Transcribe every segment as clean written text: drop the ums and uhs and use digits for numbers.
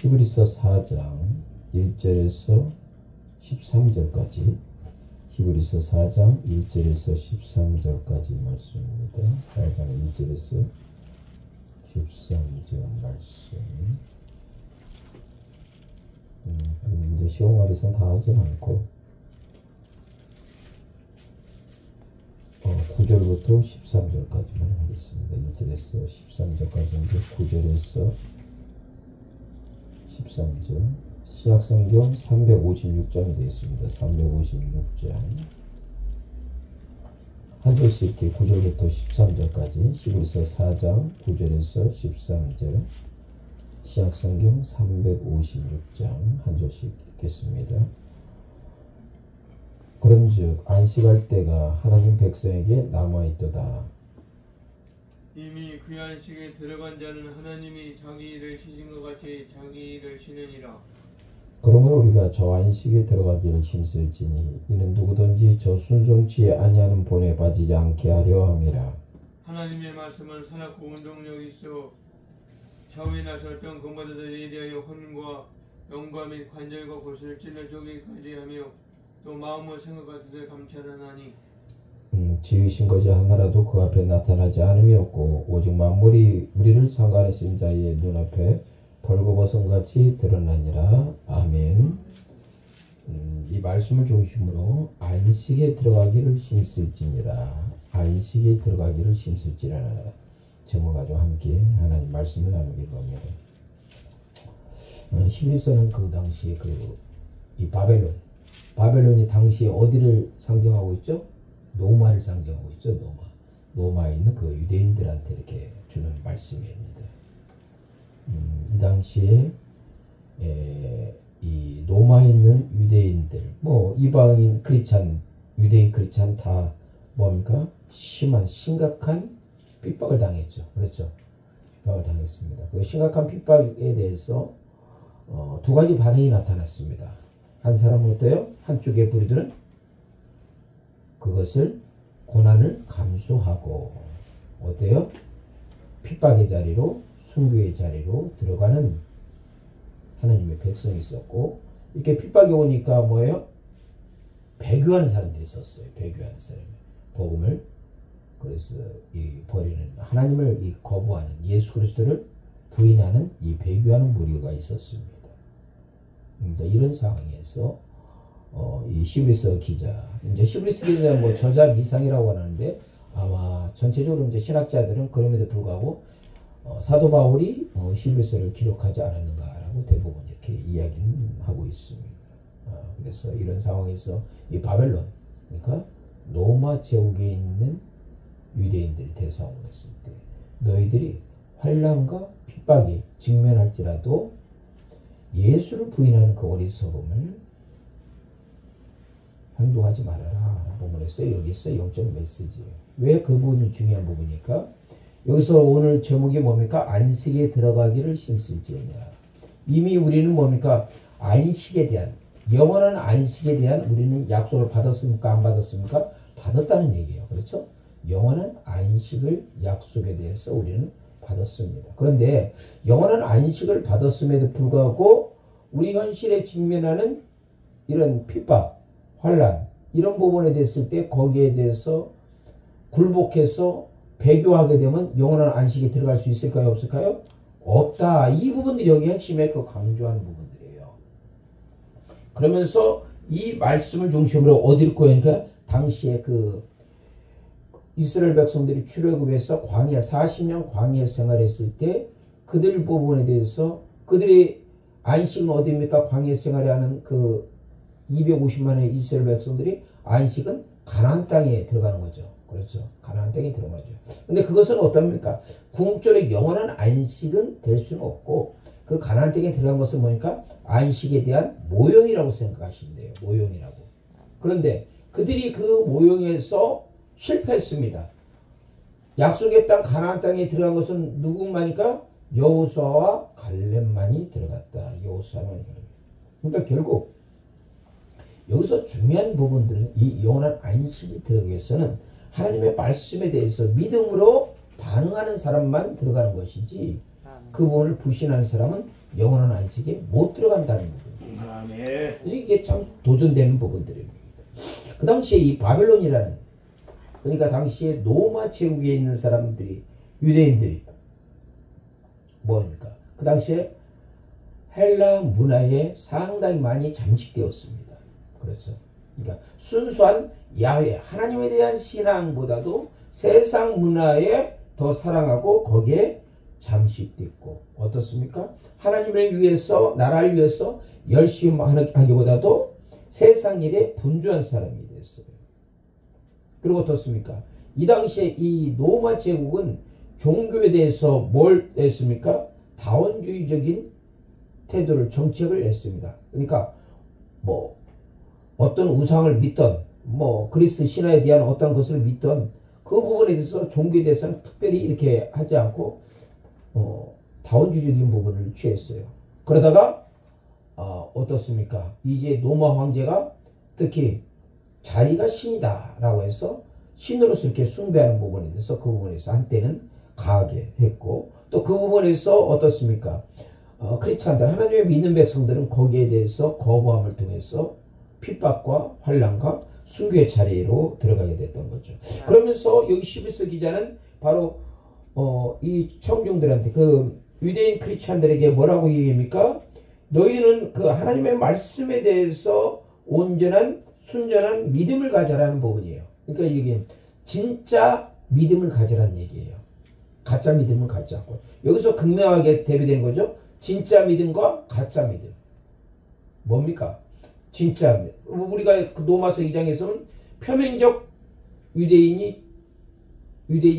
히브리서 4장 1절에서 13절까지 히브리서 4장 1절에서 13절까지 말씀입니다. 4장 1절에서 13절 말씀. 이제 시험 관리선 다 하진 않고 9절부터 13절까지만 하겠습니다. 1절에서 13절까지인데 9절에서 13절 시약성경 356장이 되겠습니다. 356장 한 절씩 이렇게 9절부터 13절까지 히브리서 4장 9절에서 13절 시약성경 356장 한 절씩 읽겠습니다. 그런즉 안식할 때가 하나님 백성에게 남아있도다. 이미 그 안식에 들어간 자는 하나님이 자기 일을 쉬신 것 같이 자기 일을 쉬느니라. 그러므로 우리가 저 안식에 들어가기를 힘쓸지니 이는 누구든지 저 순종치에 아니하는 본에 빠지지 않게 하려 함이라. 하나님의 말씀은 살았고 운동력이 있어 좌우에나 설정 공부자들에 대하여 혼과 영과 및 관절과 곳을 찔러 쪼개기까지 하며 또 마음을 생각과 뜻을 감찰하나니 지으신 것이 하나라도 그 앞에 나타나지 않음이 없고 오직 만물이 우리를 상관하신 자의 눈앞에 벌거벗음같이 드러나니라. 아멘. 이 말씀을 중심으로 안식에 들어가기를 힘쓸지니라. 안식에 들어가기를 힘쓸지라 제목을 가지고 함께 하나님 말씀을 나누기로 합니다. 히브리서는 그 당시에 이 바벨론이 당시에 어디를 상징하고 있죠? 노마를 상징하고 있죠. 노마에 있는 그 유대인들한테 이렇게 주는 말씀입니다. 이 당시에 이 노마에 있는 유대인들, 이방인 크리스찬, 유대인 크리스찬 다 뭡니까? 심각한 핍박을 당했죠. 그렇죠? 핍박을 당했습니다. 그 심각한 핍박에 대해서 두 가지 반응이 나타났습니다. 한 사람은 어때요? 한쪽의 부류들은 그것을 고난을 감수하고 어때요? 핍박의 자리로 순교의 자리로 들어가는 하나님의 백성이 있었고 이렇게 핍박이 오니까 뭐예요? 배교하는 사람들이 있었어요. 배교하는 사람이 복음을 그래서 버리는 하나님을 거부하는 예수 그리스도를 부인하는 이 배교하는 무리가 있었습니다. 이런 상황에서 이 히브리서 기자, 이제 히브리서 기자는 저자 미상이라고 하는데 아마 전체적으로 이제 신학자들은 그럼에도 불구하고 사도 바울이 히브리서를 기록하지 않았는가라고 대부분 이렇게 이야기는 하고 있습니다. 그래서 이런 상황에서 이 바벨론, 그러니까 로마 제국에 있는 유대인들이 대상으로 했을 때 너희들이 환난과 핍박에 직면할지라도 예수를 부인하는 그 어리석음을 행동하지 말아라. 본문에서 여기서 영적 메시지예요. 왜 그 부분이 중요한 부분이니까 여기서 오늘 제목이 뭡니까? 안식에 들어가기를 힘쓸지어다. 이미 우리는 뭡니까? 안식에 대한 영원한 안식에 대한 우리는 약속을 받았습니까? 안 받았습니까? 받았다는 얘기예요. 그렇죠? 영원한 안식을 약속에 대해서 우리는 받았습니다. 그런데 영원한 안식을 받았음에도 불구하고 우리 현실에 직면하는 이런 핍박, 환난 이런 부분에 됐을 때 거기에 대해서 굴복해서 배교하게 되면 영원한 안식에 들어갈 수 있을까요? 없을까요? 없다. 이 부분들이 여기 핵심에 강조하는 부분들이에요. 그러면서 이 말씀을 중심으로 어디를 고하니까 당시에 이스라엘 백성들이 출애굽해서 광야 40년 광야 생활했을 때 그들 부분에 대해서 그들의 안식은 어디입니까? 광야 생활에 하는 250만의 이스라엘 백성들이 안식은 가나안 땅에 들어가는 거죠. 그렇죠. 가나안 땅에 들어가죠. 근데 그것은 어떻습니까? 궁극적으로 영원한 안식은 될 수는 없고 그 가나안 땅에 들어간 것은 뭐니까? 안식에 대한 모형이라고 생각하시면 돼요. 모형이라고. 그런데 그들이 그 모형에서 실패했습니다. 약속의 땅 가나안 땅에 들어간 것은 누구만이니까? 여호수아와 갈렙만이 들어갔다. 여호수아만이. 그러니까 결국 여기서 중요한 부분들은 이 영원한 안식이 들어가기 위해서는 하나님의 말씀에 대해서 믿음으로 반응하는 사람만 들어가는 것이지 그 부분을 불신하는 사람은 영원한 안식에 못 들어간다는 부분. 아멘. 그래서 이게 참 도전되는 부분들입니다. 그 당시에 이 바벨론이라는, 그러니까 당시에 로마 제국에 있는 사람들이, 유대인들이 뭡니까? 그 당시에 헬라 문화에 상당히 많이 잠식되었습니다. 그렇죠. 그러니까 순수한 야훼 하나님에 대한 신앙보다도 세상 문화에 더 사랑하고 거기에 잠식됐고, 어떻습니까? 하나님을 위해서, 나라를 위해서 열심히 하기보다도 세상 일에 분주한 사람이 됐어요. 그리고 어떻습니까? 이 당시에 이 로마 제국은 종교에 대해서 뭘 했습니까? 다원주의적인 태도를, 정책을 했습니다. 그러니까 뭐 어떤 우상을 믿던, 뭐 그리스 신화에 대한 어떤 것을 믿던 그 부분에 대해서 종교에 대해서는 특별히 이렇게 하지 않고 다원주의적인 부분을 취했어요. 그러다가 어떻습니까? 이제 로마 황제가 특히 자기가 신이다 라고 해서 신으로서 이렇게 숭배하는 부분에 대해서 그 부분에서 한때는 강하게 했고, 또 그 부분에서 어떻습니까? 크리스찬들, 하나님의 믿는 백성들은 거기에 대해서 거부함을 통해서 핍박과 환난과 순교의 자리로 들어가게 됐던 거죠. 그러면서 여기 11서 기자는 바로 이 청중들한테, 그 유대인 크리스찬들에게 뭐라고 얘기합니까? 너희는 그 하나님의 말씀에 대해서 온전한 순전한 믿음을 가져라는 부분이에요. 그러니까 이게 진짜 믿음을 가져라는 얘기예요. 가짜 믿음을 갖지 않고. 여기서 극명하게 대비되는 거죠. 진짜 믿음과 가짜 믿음. 뭡니까? 진짜 믿음. 우리가 그 로마서 2장에서는 표면적 유대인이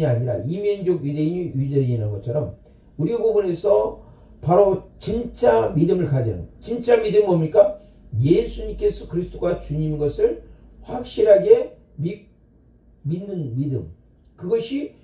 아니라 이면적 유대인이 유대인이라는 것처럼 우리 부분에서 바로 진짜 믿음을 가지는, 진짜 믿음은 뭡니까? 예수님께서 그리스도가 주님인 것을 확실하게 믿는 믿음. 그것이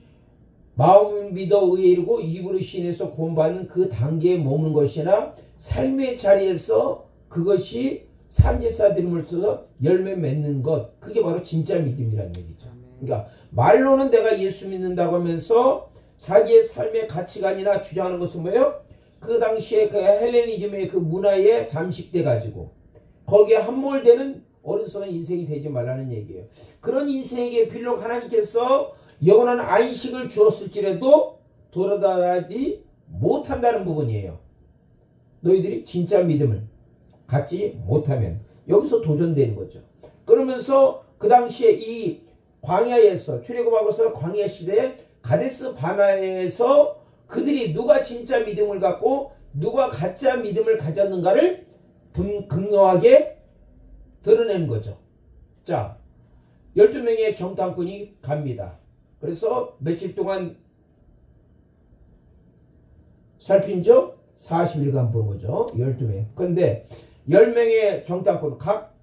마음을 믿어 의에 이르고 입으로 시인해서 구원받는 그 단계에 머무는 것이나 삶의 자리에서 그것이 산제사 드림을 통해서 열매 맺는 것, 그게 바로 진짜 믿음이라는 얘기죠. 그러니까 말로는 내가 예수 믿는다고 하면서 자기의 삶의 가치관이나 주장하는 것은 뭐예요? 그 당시에 그 헬레니즘의 그 문화에 잠식돼 가지고 거기에 함몰되는 어리석은 인생이 되지 말라는 얘기예요. 그런 인생에게 비록 하나님께서 영원한 안식을 주었을지라도 돌아가지 못한다는 부분이에요. 너희들이 진짜 믿음을 갖지 못하면. 여기서 도전되는 거죠. 그러면서 그 당시에 이 광야에서, 출애굽하고서 광야 시대에 가데스 바나에서 그들이 누가 진짜 믿음을 갖고 누가 가짜 믿음을 가졌는가를 극명하게 드러내는 거죠. 자, 12명의 정탐꾼이 갑니다. 그래서 며칠 동안 살핀 적 40일간 보는 거죠. 12명. 그런데 10명의 정탐꾼, 각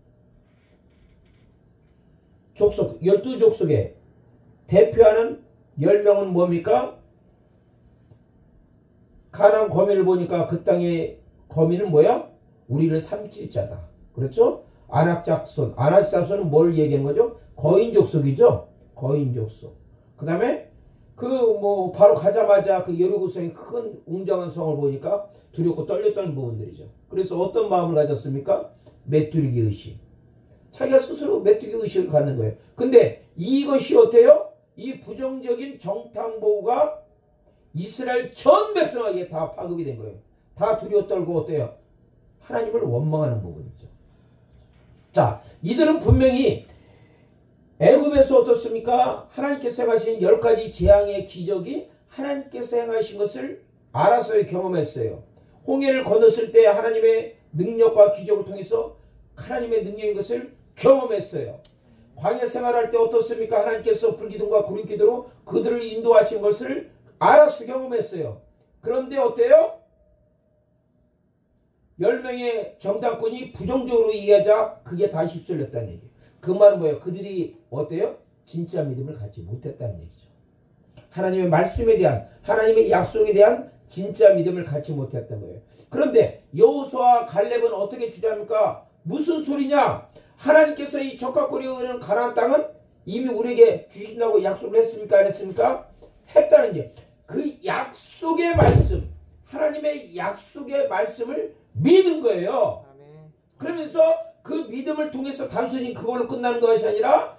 족속, 12족속에 대표하는 10명은 뭡니까? 가나안 거민을 보니까 그 땅의 거민은 뭐야? 우리를 삼킬 자다. 그렇죠? 아낙 자손. 아낙 자손은 뭘 얘기하는 거죠? 거인족속이죠. 거인족속. 그 다음에 바로 가자마자 그 여리고성의 큰 웅장한 성을 보니까 두렵고 떨렸다는 부분들이죠. 그래서 어떤 마음을 가졌습니까? 메뚜기 의식. 자기가 스스로 메뚜기 의식을 갖는 거예요. 근데 이것이 어때요? 이 부정적인 정탐보가 이스라엘 전 백성에게 다 파급이 된 거예요. 다 두려워 떨고 어때요? 하나님을 원망하는 부분이죠. 자, 이들은 분명히 애굽에서 어떻습니까? 하나님께서 행하신 10가지 재앙의 기적이 하나님께서 행하신 것을 알아서 경험했어요. 홍해를 건넜을 때 하나님의 능력과 기적을 통해서 하나님의 능력인 것을 경험했어요. 광야 생활할 때 어떻습니까? 하나님께서 불기둥과 구름기둥으로 그들을 인도하신 것을 알아서 경험했어요. 그런데 어때요? 10명의 정탐꾼이 부정적으로 얘기하자 그게 다 휩쓸렸다는 얘기예요. 그 말은 뭐예요? 그들이 어때요? 진짜 믿음을 갖지 못했다는 얘기죠. 하나님의 말씀에 대한, 하나님의 약속에 대한 진짜 믿음을 갖지 못했던 거예요. 그런데 여호수아와 갈렙은 어떻게 주장합니까? 무슨 소리냐? 하나님께서 이 적과 꼬리가 흐르는 가나안 땅은 이미 우리에게 주신다고 약속을 했습니까? 안 했습니까? 했다는 게 그 약속의 말씀, 하나님의 약속의 말씀을 믿은 거예요. 아멘. 그러면서 그 믿음을 통해서 단순히 그걸로 끝나는 것이 아니라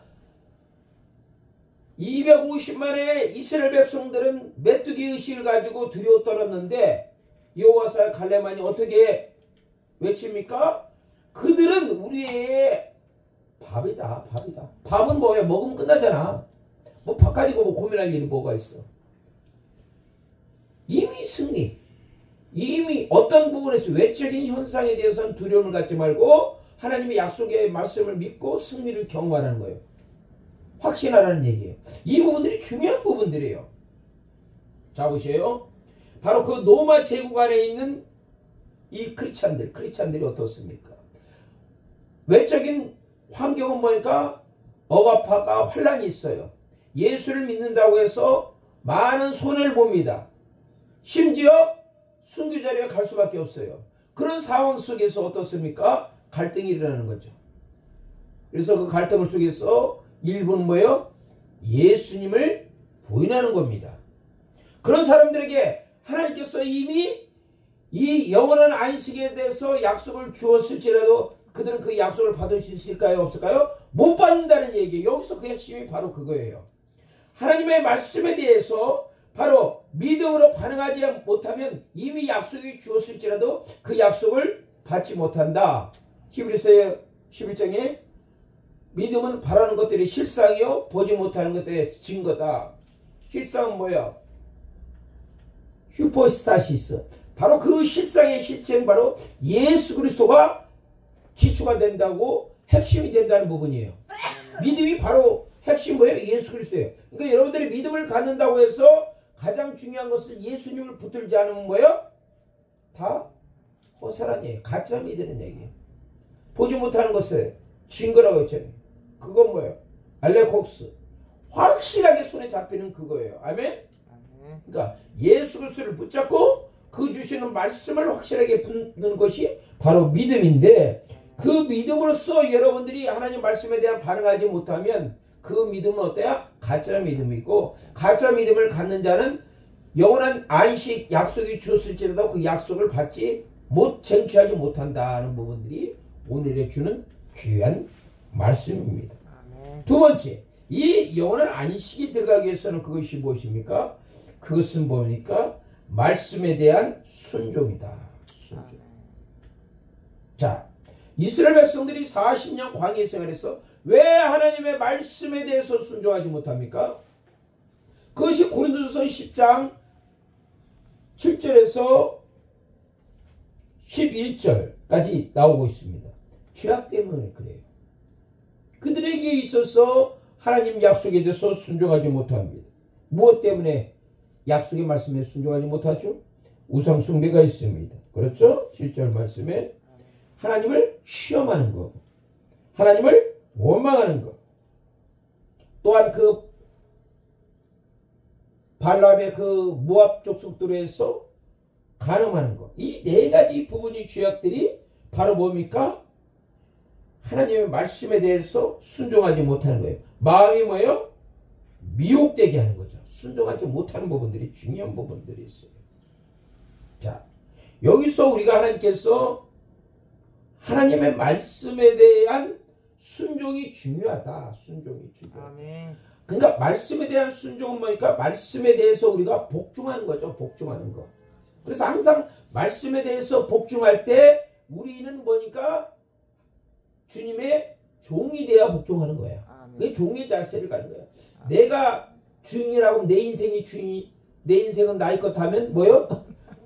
250만의 이스라엘 백성들은 메뚜기 의식을 가지고 두려워 떨었는데 여호와사 갈렙만이 어떻게 외칩니까? 그들은 우리의 밥이다. 밥이다. 밥은 뭐예요? 먹으면 끝나잖아. 뭐 밥 가지고 뭐 고민할 일이 뭐가 있어. 이미 승리. 이미 어떤 부분에서 외적인 현상에 대해서는 두려움을 갖지 말고 하나님의 약속의 말씀을 믿고 승리를 경험하라는 거예요. 확신하라는 얘기예요. 이 부분들이 중요한 부분들이에요. 자 보세요. 바로 그 로마 제국 안에 있는 이 크리스찬들이 어떻습니까? 외적인 환경은 뭐니까 억압화가 환란이 있어요. 예수를 믿는다고 해서 많은 손해를 봅니다. 심지어 순교 자리에 갈 수밖에 없어요. 그런 상황 속에서 어떻습니까? 갈등이 일어나는 거죠. 그래서 그 갈등을 속에서 일부는 뭐예요? 예수님을 부인하는 겁니다. 그런 사람들에게 하나님께서 이미 이 영원한 안식에 대해서 약속을 주었을지라도 그들은 그 약속을 받을 수 있을까요? 없을까요? 못 받는다는 얘기예요. 여기서 그 핵심이 바로 그거예요. 하나님의 말씀에 대해서 바로 믿음으로 반응하지 못하면 이미 약속이 주었을지라도 그 약속을 받지 못한다. 히브리서 11장에 믿음은 바라는 것들이 실상이요 보지 못하는 것들의 증거다. 실상은 뭐야? 휴포스타시스. 바로 그 실상의 실체는 바로 예수 그리스도가 기초가 된다고 핵심이 된다는 부분이에요. 믿음이 바로 핵심 뭐예요? 예수 그리스도예요. 그러니까 여러분들이 믿음을 갖는다고 해서 가장 중요한 것은 예수님을 붙들지 않으면 뭐예요? 다 허술한 얘기예요. 가짜 믿는 얘기예요. 보지 못하는 것을 증거라고 했잖아요. 그건 뭐예요? 알레콕스. 확실하게 손에 잡히는 그거예요. 아멘? 그러니까 예수 그리스도를 붙잡고 그 주시는 말씀을 확실하게 붙는 것이 바로 믿음인데 그 믿음으로써 여러분들이 하나님 말씀에 대한 반응하지 못하면 그 믿음은 어때요? 가짜 믿음이고 가짜 믿음을 갖는 자는 영원한 안식 약속이 주었을지라도 그 약속을 쟁취하지 못한다는 부분들이 오늘에 주는 귀한 말씀입니다. 두 번째, 이 영원한 안식이 들어가기 위해서는 그것이 무엇입니까? 그것은 뭡니까? 말씀에 대한 순종이다. 순종. 자, 이스라엘 백성들이 40년 광야 생활에서 왜 하나님의 말씀에 대해서 순종하지 못합니까? 그것이 고린도전서 10장 7절에서 11절까지 나오고 있습니다. 죄악 때문에 그래요. 그들에게 있어서 하나님 약속에 대해서 순종하지 못합니다. 무엇 때문에 약속의 말씀에 순종하지 못하죠? 우상 숭배가 있습니다. 그렇죠? 7절 말씀에 하나님을 시험하는 거, 하나님을 원망하는 것, 또한 그 발람의 그 모압 족속들에서 간음하는 것, 이 네 가지 부분이 죄악들이 바로 뭡니까? 하나님의 말씀에 대해서 순종하지 못하는 거예요. 마음이 뭐예요? 미혹되게 하는 거죠. 순종하지 못하는 부분들이 중요한 부분들이 있어요. 자, 여기서 우리가 하나님께서 하나님의 말씀에 대한 순종이 중요하다. 순종이 중요하다. 아멘. 그러니까 말씀에 대한 순종은 뭐니까 말씀에 대해서 우리가 복종하는 거죠. 복종하는 거. 그래서 항상 말씀에 대해서 복종할 때 우리는 뭐니까 주님의 종이 되어 복종하는 거예요. 그게 종의 자세를 가는 거예요. 내가 주인이라고 하면 내 인생이 주인이, 내 인생은 나의 것 하면 뭐요?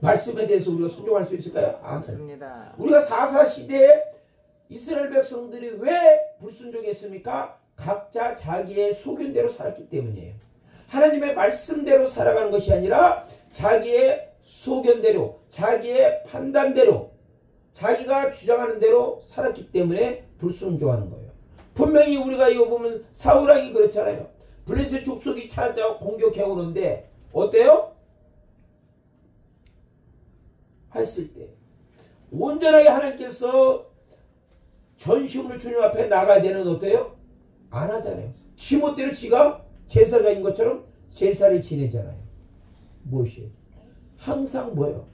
말씀에 대해서 우리가 순종할 수 있을까요? 맞습니다. 우리가 4.4 시대에 이스라엘 백성들이 왜 불순종했습니까? 각자 자기의 소견대로 살았기 때문이에요. 하나님의 말씀대로 살아가는 것이 아니라 자기의 소견대로, 자기의 판단대로, 자기가 주장하는 대로 살았기 때문에 불순종하는 거예요. 분명히 우리가 이거 보면 사울왕이 그렇잖아요. 블레셋 족속이 찾아와 공격해 오는데 어때요? 했을 때 온전하게 하나님께서 전심으로 주님 앞에 나가야 되는 어때요? 안 하잖아요. 지멋대로 지가 제사장인 것처럼 제사를 지내잖아요. 무엇이에요? 항상 뭐예요?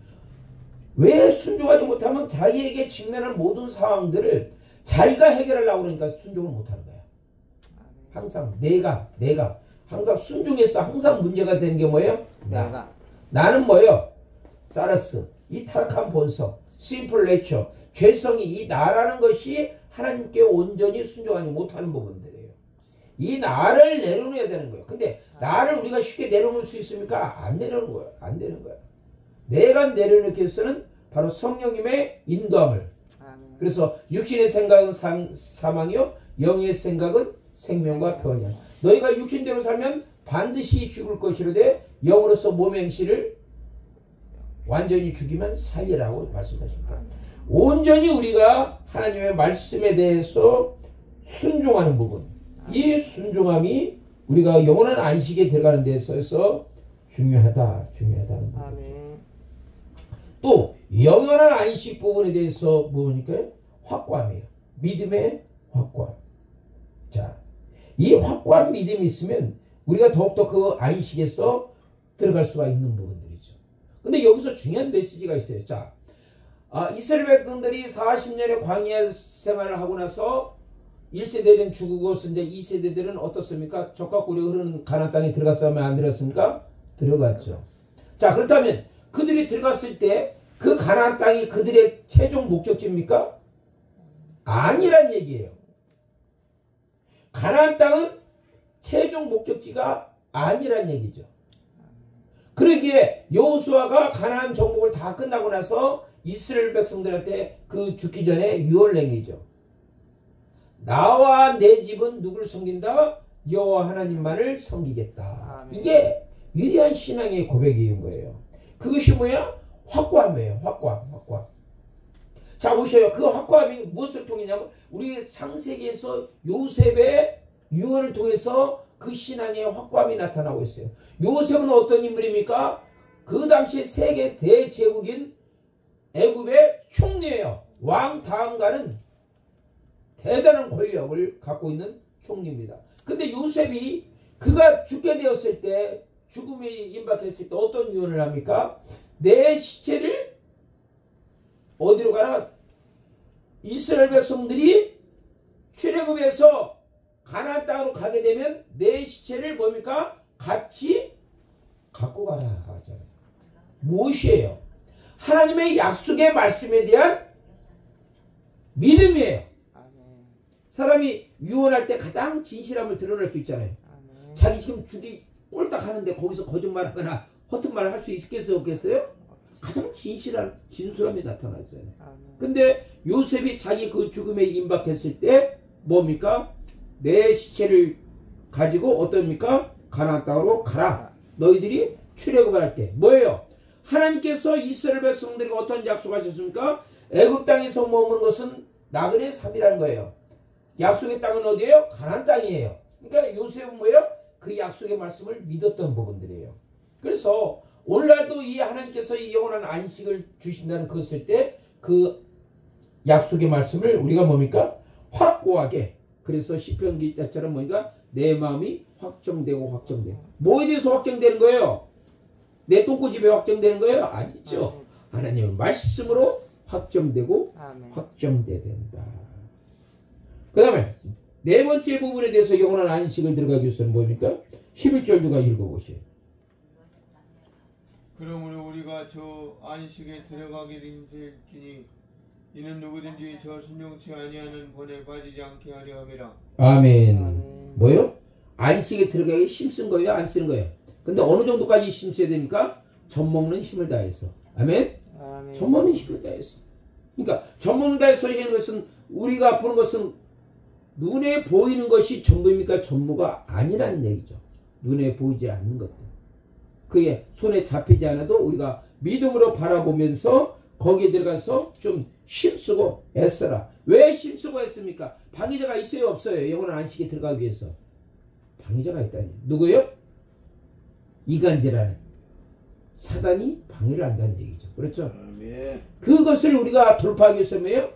왜 순종하지 못하면 자기에게 직면한 모든 상황들을 자기가 해결하려고 그러니까 순종을 못하는 거야. 항상 내가 항상 순종해서 항상 문제가 되는 게 뭐예요? 나는 뭐예요? 사르스, 이 타락한 본성, 심플 내처, 죄성이 이 나라는 것이 하나님께 온전히 순종하지 못하는 부분들이에요. 이 나를 내려놓아야 되는 거예요. 근데 나를 우리가 쉽게 내려놓을 수 있습니까? 안 내려놓는 거예요. 안 되는 거예요. 내가 내려놓기 위해서는 바로 성령님의 인도함을. 그래서 육신의 생각은 사망이요 영의 생각은 생명과 평안이야. 너희가 육신대로 살면 반드시 죽을 것이로되 영으로서 몸의 행실을 완전히 죽이면 살리라고 말씀하십니다. 온전히 우리가 하나님의 말씀에 대해서 순종하는 부분, 이 순종함이 우리가 영원한 안식에 들어가는 데 있어서 중요하다는 부분. 또 영원한 안식 부분에 대해서 뭐니까 확고함이에요. 믿음의 확고함. 자, 이 확고한 믿음이 있으면 우리가 더욱더 그 안식에서 들어갈 수가 있는 부분들이죠. 근데 여기서 중요한 메시지가 있어요. 자, 이스라엘 백성들이 40년의 광야 생활을 하고 나서 1세대는 죽고 이제 2세대들은 어떻습니까? 적과 꿀이 흐르는 가나안 땅에 들어갔으면 안 들어갔습니까? 들어갔죠. 자, 그렇다면 그들이 들어갔을 때 그 가나안 땅이 그들의 최종 목적지입니까? 아니란 얘기예요. 가나안 땅은 최종 목적지가 아니란 얘기죠. 그러기에 여호수아가 가나안 정복을 다 끝나고 나서 이스라엘 백성들한테 그 죽기 전에 유언을 남기죠. 나와 내 집은 누굴 섬긴다? 여호와 하나님만을 섬기겠다. 이게 위대한 신앙의 고백인 거예요. 그것이 뭐야? 확고함이에요. 확고함. 자, 보셔요. 그 확고함이 무엇을 통했냐면 우리 창세기에서 요셉의 유언을 통해서 그 신앙의 확고함이 나타나고 있어요. 요셉은 어떤 인물입니까? 그 당시 세계 대제국인 애굽의 총리예요. 왕 다음가는 대단한 권력을 갖고 있는 총리입니다. 근데 요셉이 그가 죽게 되었을 때, 죽음에 임박했을 때 어떤 유언을 합니까? 내 시체를 어디로 가라? 이스라엘 백성들이 출애굽에서 가나안 땅으로 가게 되면 내 시체를 뭡니까? 같이 갖고 가라 하잖아요. 무엇이에요? 하나님의 약속의 말씀에 대한 믿음이에요. 사람이 유언할 때 가장 진실함을 드러낼 수 있잖아요. 자기 지금 죽이 꼴딱 하는데 거기서 거짓말하거나 허튼 말을 할 수 있겠어요? 없겠어요? 가장 진술함이 나타났잖아요. 근데 요셉이 자기 그 죽음에 임박했을 때 뭡니까? 내 시체를 가지고 어떻습니까? 가나안 땅으로 가라. 너희들이 출애굽을 할 때 뭐예요? 하나님께서 이스라엘 백성들에게 어떤 약속하셨습니까? 애굽 땅에서 머무는 것은 나그네 3이라는 거예요. 약속의 땅은 어디예요? 가나안 땅이에요. 그러니까 요셉은 뭐예요? 그 약속의 말씀을 믿었던 부분들이에요. 그래서 오늘날도 이 하나님께서 이 영원한 안식을 주신다는 그것을 때 그 약속의 말씀을 우리가 뭡니까? 확고하게. 그래서 시편 기자처럼 뭐니까 내 마음이 확정되고 뭐에 대해서 확정되는 거예요? 내 똥꼬집에 확정되는 거예요? 아니죠. 하나님의 말씀으로 확정되고 확정돼야 된다. 그 다음에 네 번째 부분에 대해서 영원한 안식을 들어가기 위해서는 뭡니까? 11절 누가 읽어보세요. 그러므로 우리가 저 안식에 들어가게 될지니 이는 누구든지 저 순종치 아니하는 본에 빠지지 않게 하려 함이라. 아멘. 뭐요? 안식에 들어가기 힘쓴 거예요? 안 쓰는 거예요? 근데 어느 정도까지 힘써야 됩니까? 젖먹는 힘을 다해서. 아멘? 젖먹는 힘을 다해서. 그러니까 젖먹는 다해서 하는 것은 우리가 보는 것은 눈에 보이는 것이 전부입니까? 전부가 아니라는 얘기죠. 눈에 보이지 않는 것들. 그게 손에 잡히지 않아도 우리가 믿음으로 바라보면서 거기에 들어가서 좀 힘쓰고 애써라. 왜 힘쓰고 애씁니까? 방해자가 있어요? 없어요? 영원한 안식에 들어가기 위해서. 방해자가 있다니. 누구요? 이간질하는 사단이 방해를 한다는 얘기죠. 그렇죠? 그것을 우리가 돌파하기 위해서 뭐예요?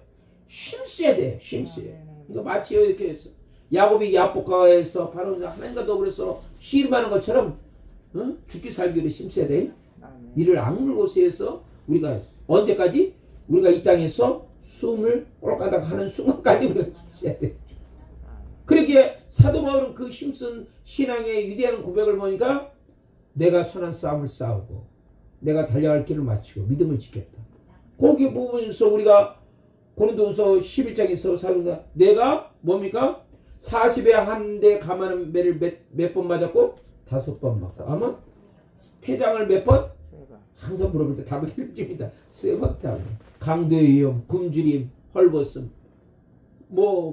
힘써야 돼요. 힘써야. 그러니까 마치 이렇게 해서 야곱이 야복가에서 바로 하나님과 더불어서 씨름하는 것처럼 죽기 살기를 힘써야 돼. 이를 악물고서 해서 우리가 언제까지? 우리가 이 땅에서 숨을 꼴까닥 하는 순간까지 우리가 지켜야 돼. 그렇게 사도 바울은 그 힘쓴 신앙의 위대한 고백을 보니까 내가 선한 싸움을 싸우고 내가 달려갈 길을 마치고 믿음을 지켰다. 거기 보면서 우리가 고린도후서 11장에서 사도가 내가 뭡니까? 40에 한 대 감하는 매를 몇 번 맞았고 5번 맞았다. 아마 태장을 몇 번? 항상 물어볼 때 답을 해줍니다. 3번 답. 강도의 위험, 굶주림, 헐벗음,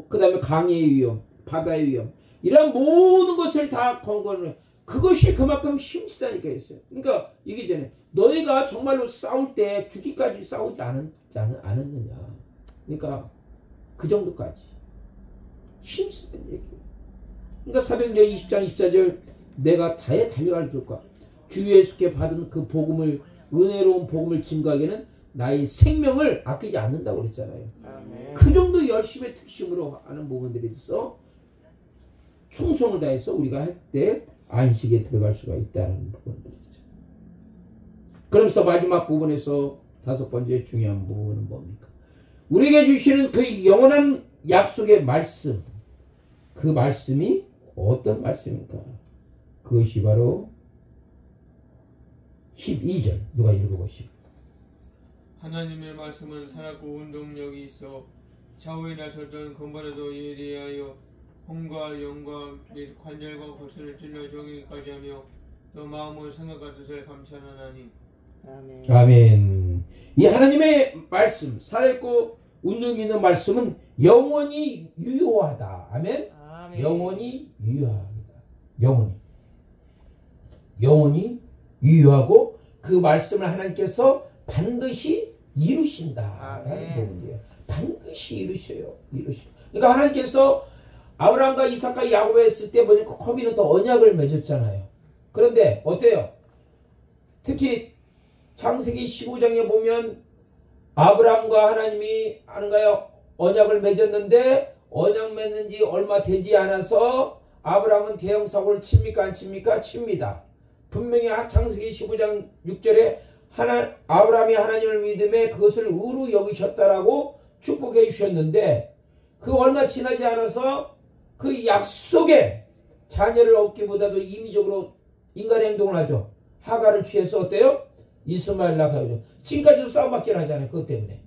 그 다음에 강의 위험, 바다의 위험, 이런 모든 것을 다 권고하는 그것이 그만큼 힘쓰다니까 했어요. 그러니까 이게 전에 너희가 정말로 싸울 때 죽기까지 싸우지 않았느냐. 그러니까 그 정도까지 힘쓰는 얘기예요. 그러니까 사도행전 20장 24절 내가 다해 달려갈 길과 주 예수께 받은 그 복음을 은혜로운 복음을 증거하기에는 나의 생명을 아끼지 않는다고 그랬잖아요. 아멘. 그 정도 열심의 특심으로 하는 부분들이 있어 충성을 다해서 우리가 할 때 안식에 들어갈 수가 있다는 부분들이죠. 그러면서 마지막 부분에서 5번째 중요한 부분은 뭡니까? 우리에게 주시는 그 영원한 약속의 말씀, 그 말씀이 어떤 말씀입니까? 그것이 바로 12절 누가 읽어보시오. 하나님의 말씀은 살았고 운동력이 있어 좌우에 나섰던 건발에도 예리하여 혼과 영과 및 관절과 고슬을 찔러 정의까지 하며 또 마음의 생각과 뜻을 감찰하나니. 아멘. 아멘. 이 하나님의 말씀, 살아있고 운동이 있는 말씀은 영원히 유효하다. 아멘. 아멘. 영원히 유효하다. 영원히 유효하고 그 말씀을 하나님께서 반드시 이루신다. 라는 부분이에요. 반드시 이루셔요. 그러니까 하나님께서 아브라함과 이삭과 야곱을 했을 때 뭐냐, 커비는 또 언약을 맺었잖아요. 그런데 어때요? 특히 창세기 15장에 보면 아브라함과 하나님이 하는가요? 언약을 맺었는데 언약 맺는 지 얼마 되지 않아서 아브라함은 대형 사고를 칩니까? 안 칩니까? 칩니다. 분명히 창세기 15장 6절에 아브라함이 하나님을 믿음에 그것을 의로 여기셨다라고 축복해 주셨는데 그 얼마 지나지 않아서 그 약속의 자녀를 얻기보다도 임의적으로 인간의 행동을 하죠. 하가를 취해서 어때요? 이스마엘 낳아가지고 지금까지도 싸움밖에 하잖아요. 그것 때문에.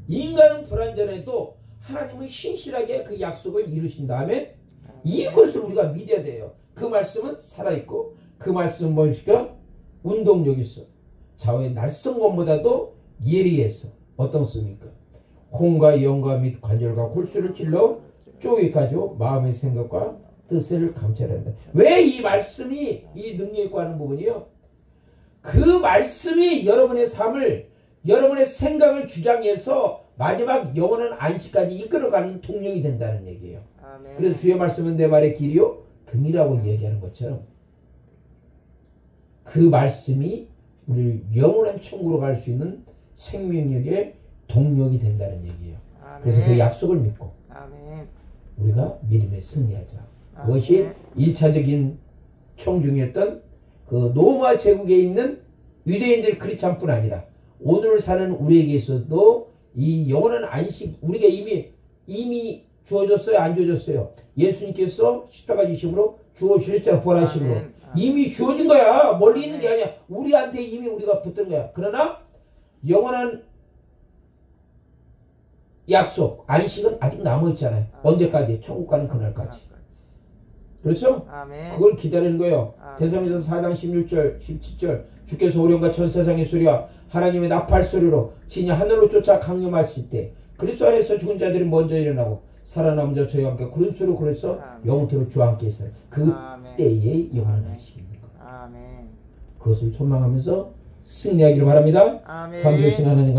인간은 불완전해도 하나님은 신실하게 그 약속을 이루신 다음에 이것을 우리가 믿어야 돼요. 그 말씀은 살아있고 그 말씀은 무엇일까? 운동력이 있어. 좌우의 날선 것보다도 예리해서 어떤 씁니까? 혼과 영과 및 관절과 골수를 찔러 쪼개까지 마음의 생각과 뜻을 감찰한다. 왜 이 말씀이 이 능력 있고 하는 부분이요? 그 말씀이 여러분의 삶을 여러분의 생각을 주장해서 마지막 영원한 안식까지 이끌어가는 동력이 된다는 얘기예요. 아멘. 그래서 주의 말씀은 내 발의 길이요 등이라고 얘기하는 것처럼 그 말씀이 우리를 영원한 천국으로 갈 수 있는 생명력의 동력이 된다는 얘기예요. 아멘. 그래서 그 약속을 믿고 아멘. 우리가 믿음에 승리하자. 아멘. 그것이 1차적인 청중이었던 그 로마 제국에 있는 유대인들 크리스찬뿐 아니라 오늘 사는 우리에게 있어도 이 영원한 안식 우리가 이미 주어졌어요? 안 주어졌어요? 예수님께서 십자가 지심으로 주어주셨잖아요. 부활하심으로. 이미 주어진 거야. 멀리 있는 게 아니야. 우리한테 이미 우리가 붙은 거야. 그러나 영원한 약속, 안식은 아직 남아있잖아요. 언제까지? 천국 가는 그날까지. 그렇죠? 아멘. 그걸 기다리는 거예요. 대사로니가서 4장 16절, 17절 주께서 오련과 천사장의 소리와 하나님의 나팔 소리로 진이 하늘로 쫓아 강림하실 때 그리스도 안에서 죽은 자들이 먼저 일어나고 살아남은 자 저희와 함께 구름 소리로 그래서 영원토록 주와 함께 있어요. 그 때에 영원한 안식입니다. 그것을 촉망하면서 승리하기를 바랍니다. 참 주신 하나님